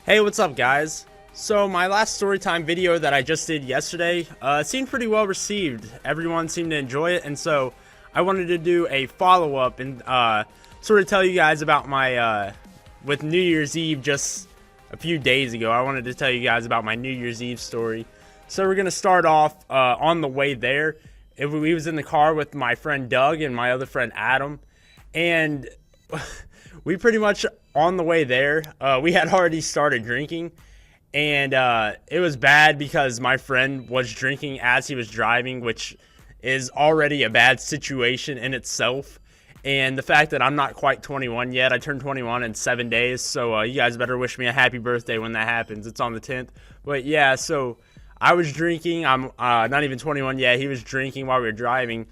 Hey, what's up, guys? So my last storytime video that I just did yesterday seemed pretty well received. Everyone seemed to enjoy it, and so I wanted to do a follow-up and sort of tell you guys about my with New Year's Eve just a few days ago. I wanted to tell you guys about my New Year's Eve story. So we're gonna start off on the way there. We was in the car with my friend Doug and my other friend Adam, and we pretty much on the way there, we had already started drinking, and it was bad because my friend was drinking as he was driving, which is already a bad situation in itself. And the fact that I'm not quite 21 yet, I turned 21 in 7 days, so you guys better wish me a happy birthday when that happens. It's on the 10th. But yeah, so I was drinking. I'm not even 21 yet. He was drinking while we were driving.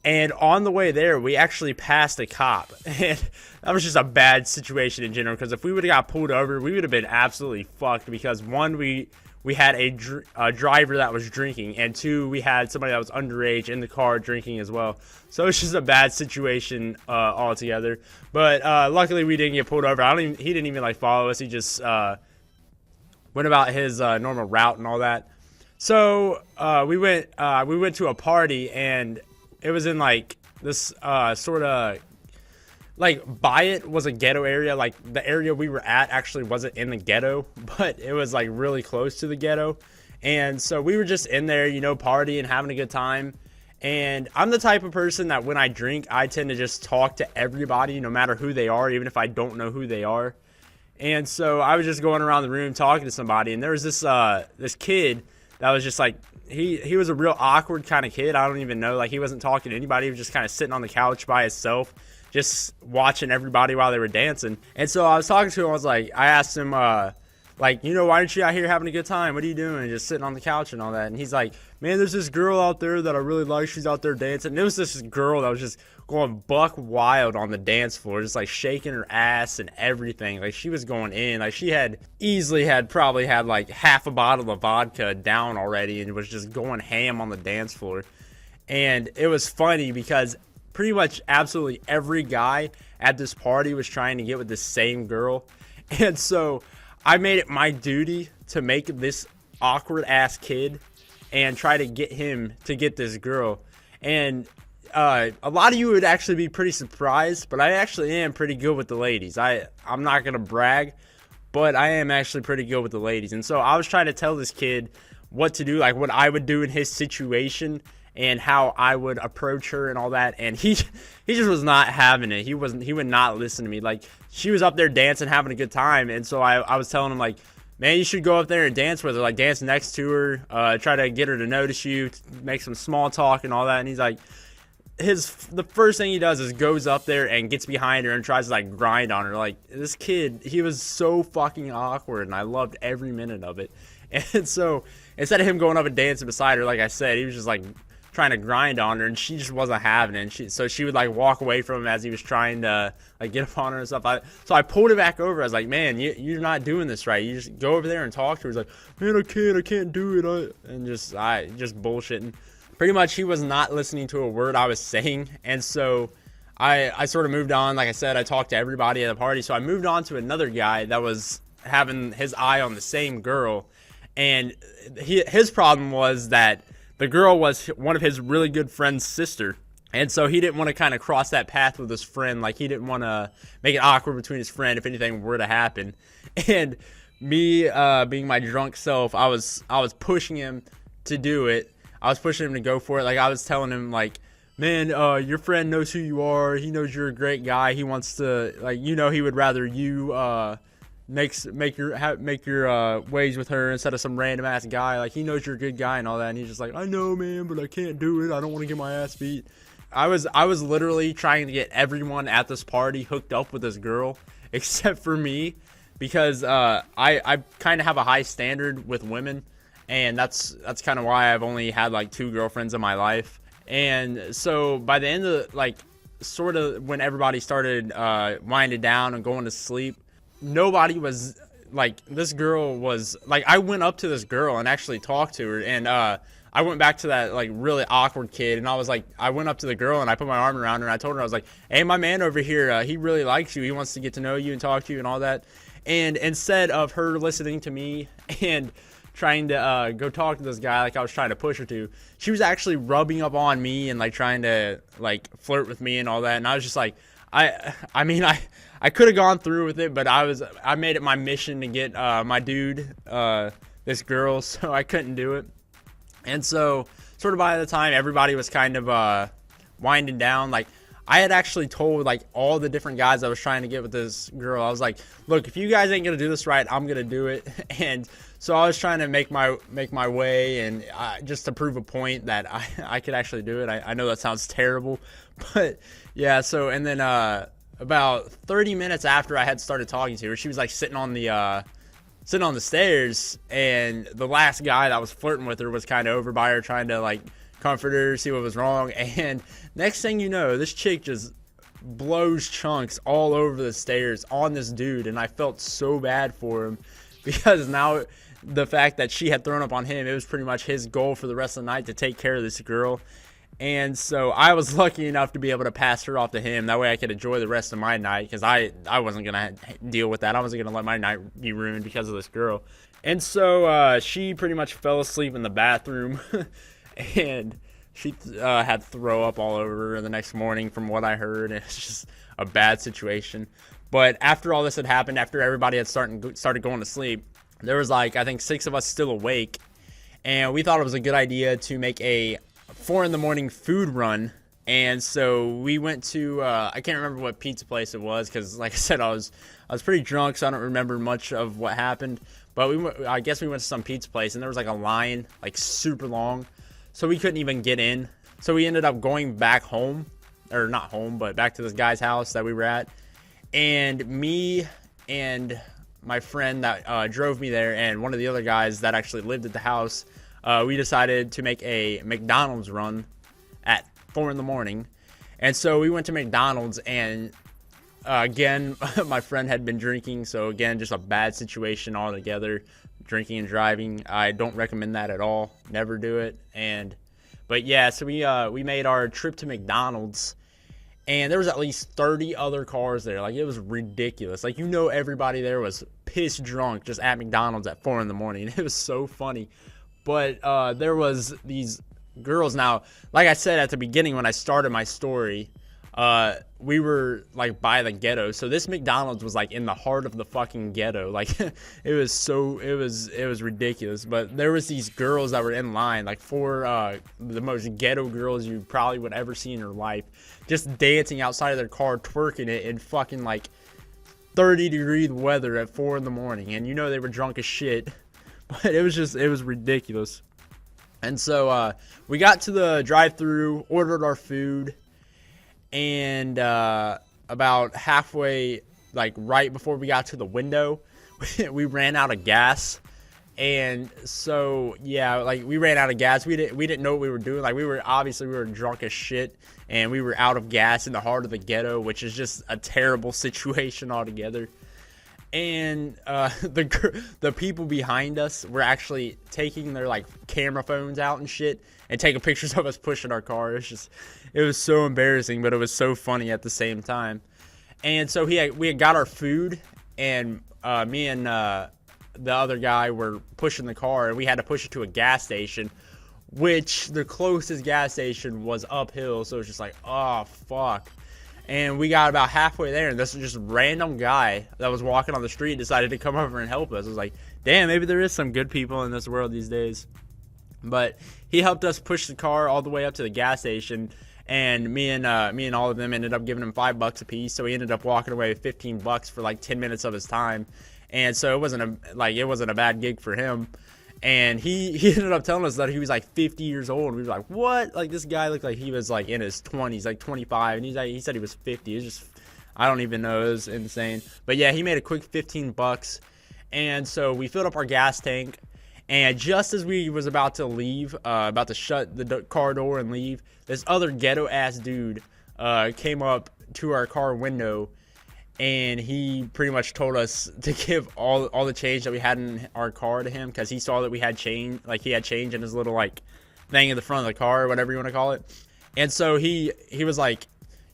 And on the way there, we actually passed a cop. And that was just a bad situation in general, because if we would have got pulled over, we would have been absolutely fucked. Because one, we had a driver that was drinking, and two, we had somebody that was underage in the car drinking as well. So it's just a bad situation altogether. But luckily, we didn't get pulled over. He didn't even like follow us. He just went about his normal route and all that. So we went to a party, and it was in like this sort of like Byatt was a ghetto area. Like the area we were at actually wasn't in the ghetto, but it was like really close to the ghetto. And so we were just in there, you know, partying, having a good time. And I'm the type of person that when I drink, I tend to just talk to everybody, no matter who they are, even if I don't know who they are. And so I was just going around the room talking to somebody, and there was this kid that was just like, he was a real awkward kind of kid. I don't even know. Like, he wasn't talking to anybody. He was just kind of sitting on the couch by himself, just watching everybody while they were dancing. And so I was talking to him. I asked him, like, you know, why aren't you out here having a good time? What are you doing? Just sitting on the couch and all that. And he's like, man, there's this girl out there that I really like. She's out there dancing. And it was this girl that was just going buck wild on the dance floor, just like shaking her ass and everything. Like, she was going in. Like, she had probably had like half a bottle of vodka down already and was just going ham on the dance floor. And it was funny because pretty much absolutely every guy at this party was trying to get with this same girl. And so I made it my duty to make this awkward ass kid and try to get him to get this girl. And a lot of you would actually be pretty surprised, but I actually am pretty good with the ladies. I'm not gonna brag, but I am actually pretty good with the ladies. And so I was trying to tell this kid what to do, like what I would do in his situation and how I would approach her and all that. And he just was not having it. He would not listen to me. Like, she was up there dancing, having a good time. And so I was telling him, like, man, you should go up there and dance with her, like dance next to her, try to get her to notice you, make some small talk and all that. And he's like, the first thing he does is goes up there and gets behind her and tries to like grind on her. Like, this kid, he was so fucking awkward, and I loved every minute of it. And so instead of him going up and dancing beside her, like I said, he was just like trying to grind on her, and she just wasn't having it. And so she would like walk away from him as he was trying to like get up on her and stuff. So I pulled it back over. I was like, man, you're not doing this right. You just go over there and talk to her. He's like, man, I can't do it. And just bullshitting. Pretty much he was not listening to a word I was saying. And so I sort of moved on. Like I said, I talked to everybody at the party. So I moved on to another guy that was having his eye on the same girl. And his problem was that the girl was one of his really good friend's sister. And so he didn't want to kind of cross that path with his friend. Like, he didn't want to make it awkward between his friend if anything were to happen. And me, being my drunk self, I was pushing him to do it. I was pushing him to go for it. Like, I was telling him, like, man, your friend knows who you are. He knows you're a great guy. He wants to, like, you know, he would rather you make your ways with her instead of some random ass guy. Like, he knows you're a good guy and all that. And he's just like, I know, man, but I can't do it. I don't want to get my ass beat. I was literally trying to get everyone at this party hooked up with this girl except for me, because I kind of have a high standard with women, and that's kind of why I've only had like 2 girlfriends in my life. And so by the end of like sort of when everybody started winding down and going to sleep, nobody was like, this girl was like, I went up to this girl and actually talked to her, and I went back to that like really awkward kid, and I went up to the girl and I put my arm around her and I told her, I was like, hey, my man over here, he really likes you. He wants to get to know you and talk to you and all that. And instead of her listening to me and trying to go talk to this guy like I was trying to push her to, she was actually rubbing up on me and like trying to like flirt with me and all that. And I was just like, I mean, I could have gone through with it, but I made it my mission to get my dude, this girl, so I couldn't do it. And so sort of by the time everybody was kind of winding down, like I had actually told like all the different guys I was trying to get with this girl, I was like, look, if you guys ain't gonna do this right, I'm gonna do it. And so I was trying to make my way, and just to prove a point that I could actually do it. I know that sounds terrible, but yeah. So and then about 30 minutes after I had started talking to her, she was like sitting on the stairs, and the last guy that was flirting with her was kind of over by her, trying to like comfort her, see what was wrong. And next thing you know, this chick just blows chunks all over the stairs on this dude, and I felt so bad for him, because now the fact that she had thrown up on him, it was pretty much his goal for the rest of the night to take care of this girl. And so I was lucky enough to be able to pass her off to him. That way I could enjoy the rest of my night, because I wasn't going to deal with that. I wasn't going to let my night be ruined because of this girl. And so she pretty much fell asleep in the bathroom, and she had to throw up all over her the next morning from what I heard. It's just a bad situation. But after all this had happened, after everybody had started going to sleep, there was like, I think 6 of us still awake. And we thought it was a good idea to make a 4 in the morning food run. And so we went to I can't remember what pizza place it was, because like I said, I was pretty drunk, so I don't remember much of what happened. But I guess we went to some pizza place, and there was like a line like super long, so we couldn't even get in. So we ended up going back home, or not home, but back to this guy's house that we were at. And me and my friend that drove me there, and one of the other guys that actually lived at the house, we decided to make a McDonald's run at 4 in the morning. And so we went to McDonald's, and again, my friend had been drinking, so again, just a bad situation altogether. Drinking and driving, I don't recommend that at all. Never do it. But yeah, so we made our trip to McDonald's, and there was at least 30 other cars there. Like, it was ridiculous. Like, everybody there was piss drunk just at McDonald's at 4 in the morning. It was so funny. But there was these girls. Now, like I said at the beginning when I started my story, we were like by the ghetto. So this McDonald's was like in the heart of the fucking ghetto. Like it was ridiculous. But there was these girls that were in line, like 4 the most ghetto girls you probably would ever see in your life, just dancing outside of their car, twerking it in fucking like 30-degree weather at 4 in the morning. And they were drunk as shit. But it was ridiculous. And so we got to the drive-thru, ordered our food, and about halfway, like right before we got to the window, we ran out of gas. And so yeah, like we ran out of gas. We didn't know what we were doing. Like we were drunk as shit, and we were out of gas in the heart of the ghetto, which is just a terrible situation altogether. And the people behind us were actually taking their like camera phones out and shit and taking pictures of us pushing our car. It was so embarrassing, but it was so funny at the same time. And so we had got our food, and me and the other guy were pushing the car, and we had to push it to a gas station, which the closest gas station was uphill. So it was just like, oh fuck. And we got about halfway there, and this just random guy that was walking on the street decided to come over and help us. I was like, damn, maybe there is some good people in this world these days. But he helped us push the car all the way up to the gas station, and me and all of them ended up giving him $5 a piece. So he ended up walking away with $15 for like 10 minutes of his time. And so it wasn't a bad gig for him. And he ended up telling us that he was like 50 years old. And we were like, what? Like, this guy looked like he was like in his 20s, like 25. And he said he was 50. It's just, I don't even know. It was insane. But yeah, he made a quick $15. And so we filled up our gas tank. And just as we was about to leave, about to shut the car door and leave, this other ghetto-ass dude came up to our car window. And he pretty much told us to give all the change that we had in our car to him, because he saw that we had change, like he had change in his little like thing in the front of the car, or whatever you want to call it. And so he was like,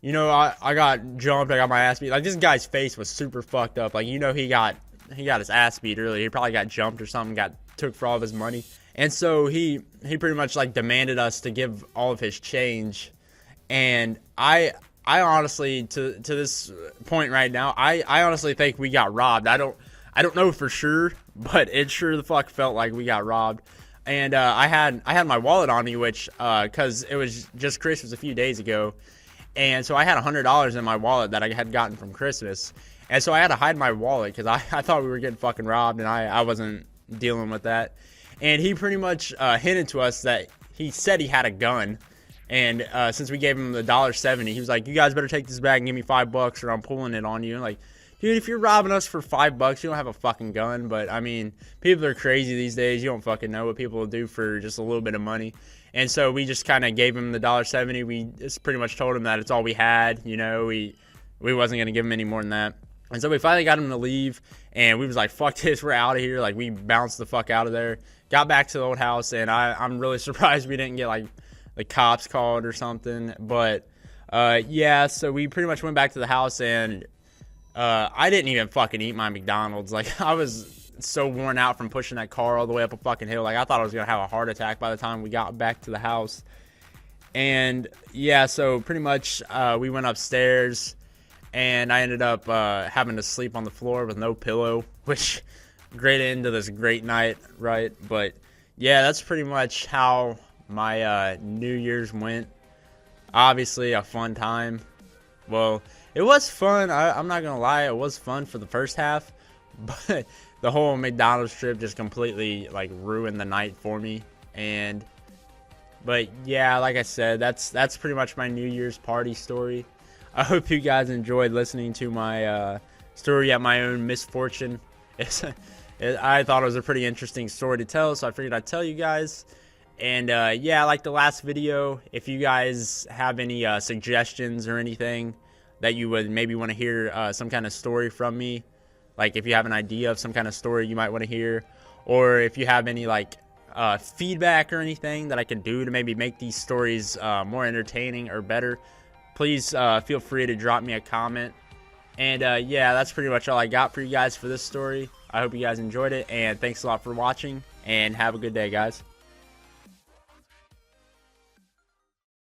I got jumped, I got my ass beat. Like, this guy's face was super fucked up. Like, he got got his ass beat earlier. He probably got jumped or something, got took for all of his money. And so he pretty much like demanded us to give all of his change. And I honestly, to this point right now, I honestly think we got robbed. I don't know for sure, but it sure the fuck felt like we got robbed. And I had my wallet on me, which because it was just Christmas a few days ago, and so I had $100 in my wallet that I had gotten from Christmas, and so I had to hide my wallet because I thought we were getting fucking robbed, and I wasn't dealing with that. And he pretty much hinted to us that he said he had a gun, and since we gave him the $1.70, he was like, "You guys better take this bag and give me $5 or I'm pulling it on you." And like, dude, if you're robbing us for $5, you don't have a fucking gun. But I mean, people are crazy these days. You don't fucking know what people will do for just a little bit of money. And so we just kind of gave him the $1.70. We just pretty much told him that it's all we had. You know, we wasn't gonna give him any more than that. And so we finally got him to leave, and we was like, "Fuck this, we're out of here." Like, we bounced the fuck out of there. Got back to the old house, and I'm really surprised we didn't get like the cops called or something. But yeah, so we pretty much went back to the house, and I didn't even fucking eat my McDonald's. Like, I was so worn out from pushing that car all the way up a fucking hill. Like, I thought I was gonna have a heart attack by the time we got back to the house. And yeah, so pretty much we went upstairs, and I ended up having to sleep on the floor with no pillow, which great end to this great night, right? But yeah, that's pretty much how my New Year's went. Obviously a fun time. Well, it was fun. I'm not gonna lie, it was fun for the first half, but the whole McDonald's trip just completely like ruined the night for me. But yeah, like I said, that's pretty much my New Year's party story. I hope you guys enjoyed listening to my story at my own misfortune. I thought it was a pretty interesting story to tell, so I figured I'd tell you guys. And yeah, like the last video, if you guys have any suggestions or anything that you would maybe want to hear some kind of story from me, like if you have an idea of some kind of story you might want to hear, or if you have any like feedback or anything that I can do to maybe make these stories more entertaining or better, please feel free to drop me a comment. And yeah, that's pretty much all I got for you guys for this story. I hope you guys enjoyed it, and thanks a lot for watching, and have a good day, guys.